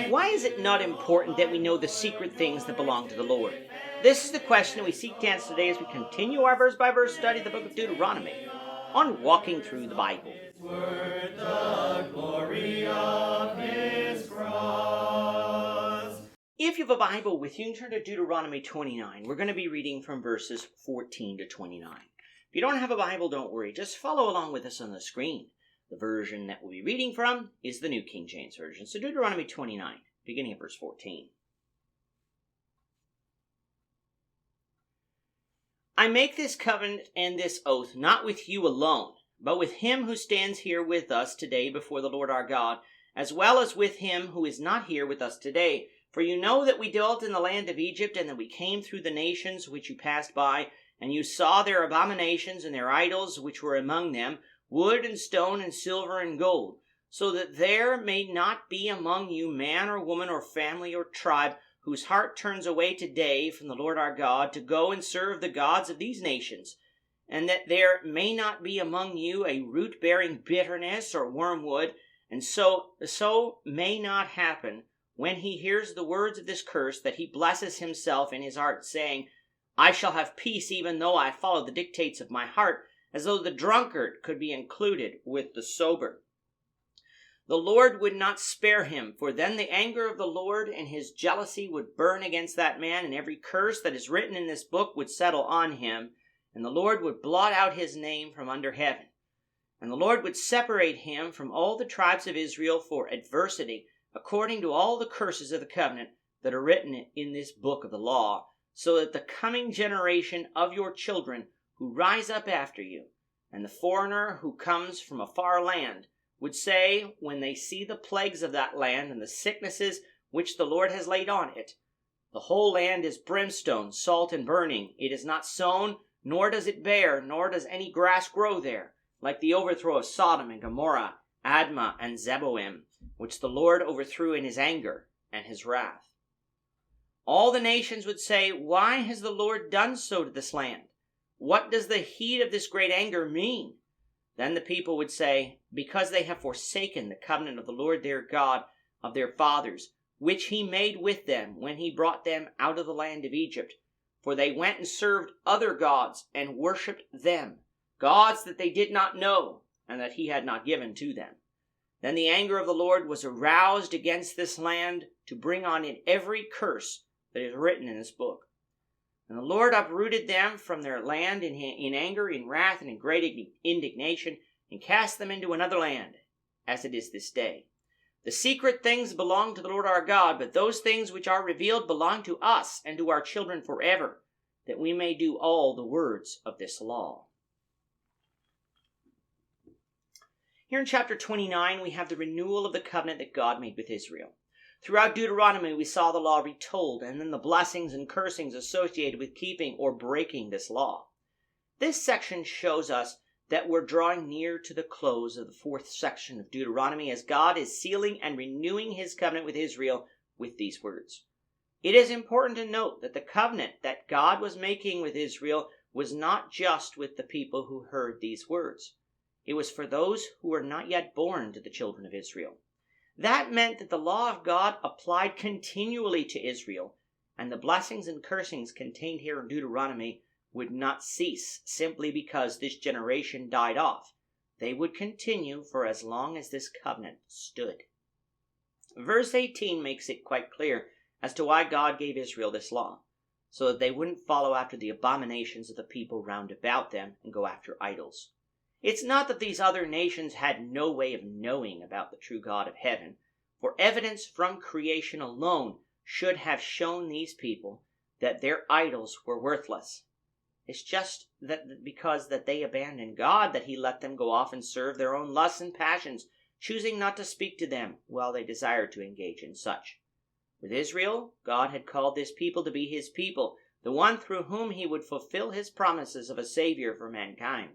Why is it not important that we know the secret things that belong to the Lord? This is the question we seek to answer today as we continue our verse-by-verse study of the book of Deuteronomy on Walking Through the Bible. If you have a Bible with you, turn to Deuteronomy 29. We're going to be reading from verses 14 to 29. If you don't have a Bible, don't worry. Just follow along with us on the screen. The version that we'll be reading from is the New King James Version. So Deuteronomy 29, beginning at verse 14. I make this covenant and this oath not with you alone, but with him who stands here with us today before the Lord our God, as well as with him who is not here with us today. For you know that we dwelt in the land of Egypt, and that we came through the nations which you passed by, and you saw their abominations and their idols which were among them, wood and stone and silver and gold, so that there may not be among you man or woman or family or tribe whose heart turns away today from the Lord our God to go and serve the gods of these nations, and that there may not be among you a root-bearing bitterness or wormwood, and so may not happen when he hears the words of this curse that he blesses himself in his heart, saying, I shall have peace even though I follow the dictates of my heart, as though the drunkard could be included with the sober. The Lord would not spare him, for then the anger of the Lord and his jealousy would burn against that man, and every curse that is written in this book would settle on him, and the Lord would blot out his name from under heaven. And the Lord would separate him from all the tribes of Israel for adversity, according to all the curses of the covenant that are written in this book of the law, so that the coming generation of your children who rise up after you, and the foreigner who comes from a far land, would say, when they see the plagues of that land and the sicknesses which the Lord has laid on it, the whole land is brimstone, salt, and burning. It is not sown, nor does it bear, nor does any grass grow there, like the overthrow of Sodom and Gomorrah, Admah and Zeboim, which the Lord overthrew in his anger and his wrath. All the nations would say, why has the Lord done so to this land? What does the heat of this great anger mean? Then the people would say, because they have forsaken the covenant of the Lord their God of their fathers, which he made with them when he brought them out of the land of Egypt. For they went and served other gods and worshipped them, gods that they did not know and that he had not given to them. Then the anger of the Lord was aroused against this land to bring on it every curse that is written in this book. And the Lord uprooted them from their land in anger, in wrath, and in great indignation, and cast them into another land, as it is this day. The secret things belong to the Lord our God, but those things which are revealed belong to us and to our children forever, that we may do all the words of this law. Here in chapter 29, we have the renewal of the covenant that God made with Israel. Throughout Deuteronomy, we saw the law retold, and then the blessings and cursings associated with keeping or breaking this law. This section shows us that we're drawing near to the close of the fourth section of Deuteronomy as God is sealing and renewing his covenant with Israel with these words. It is important to note that the covenant that God was making with Israel was not just with the people who heard these words. It was for those who were not yet born to the children of Israel. That meant that the law of God applied continually to Israel, and the blessings and cursings contained here in Deuteronomy would not cease simply because this generation died off. They would continue for as long as this covenant stood. Verse 18 makes it quite clear as to why God gave Israel this law, so that they wouldn't follow after the abominations of the people round about them and go after idols. It's not that these other nations had no way of knowing about the true God of heaven, for evidence from creation alone should have shown these people that their idols were worthless. It's just that because they abandoned God that he let them go off and serve their own lusts and passions, choosing not to speak to them while they desired to engage in such. With Israel, God had called this people to be his people, the one through whom he would fulfill his promises of a Savior for mankind.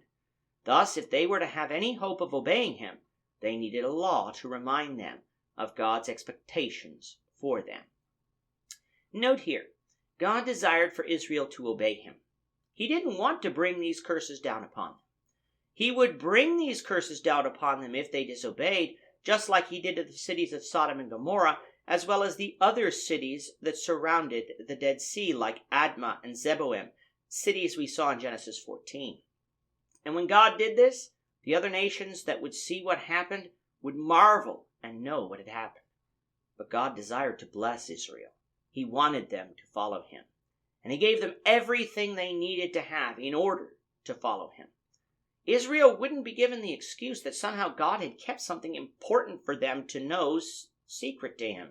Thus, if they were to have any hope of obeying him, they needed a law to remind them of God's expectations for them. Note here, God desired for Israel to obey him. He didn't want to bring these curses down upon them. He would bring these curses down upon them if they disobeyed, just like he did to the cities of Sodom and Gomorrah, as well as the other cities that surrounded the Dead Sea, like Admah and Zeboim, cities we saw in Genesis 14. And when God did this, the other nations that would see what happened would marvel and know what had happened. But God desired to bless Israel. He wanted them to follow him. And he gave them everything they needed to have in order to follow him. Israel wouldn't be given the excuse that somehow God had kept something important for them to know secret to him.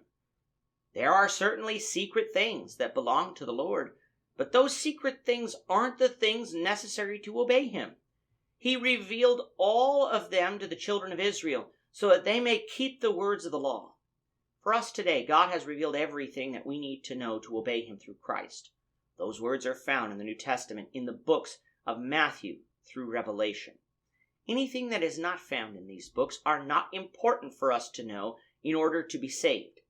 There are certainly secret things that belong to the Lord, but those secret things aren't the things necessary to obey him. He revealed all of them to the children of Israel so that they may keep the words of the law. For us today, God has revealed everything that we need to know to obey him through Christ. Those words are found in the New Testament in the books of Matthew through Revelation. Anything that is not found in these books are not important for us to know in order to be saved.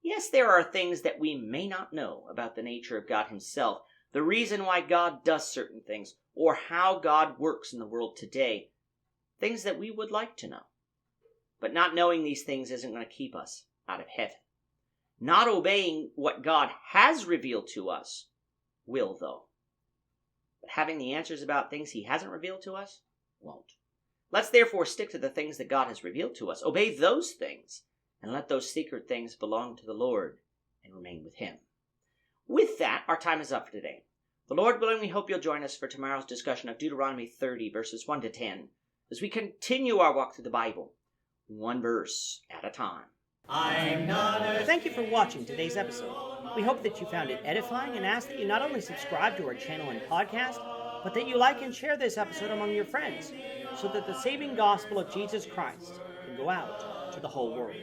Yes, there are things that we may not know about the nature of God himself, the reason why God does certain things, or how God works in the world today, things that we would like to know. But not knowing these things isn't going to keep us out of heaven. Not obeying what God has revealed to us will, though. But having the answers about things he hasn't revealed to us won't. Let's therefore stick to the things that God has revealed to us. Obey those things, and let those secret things belong to the Lord and remain with him. With that, our time is up for today. The Lord willing, we hope you'll join us for tomorrow's discussion of Deuteronomy 30, verses 1 to 10, as we continue our walk through the Bible, one verse at a time. Thank you for watching today's episode. We hope that you found it edifying and ask that you not only subscribe to our channel and podcast, but that you like and share this episode among your friends, so that the saving gospel of Jesus Christ can go out to the whole world.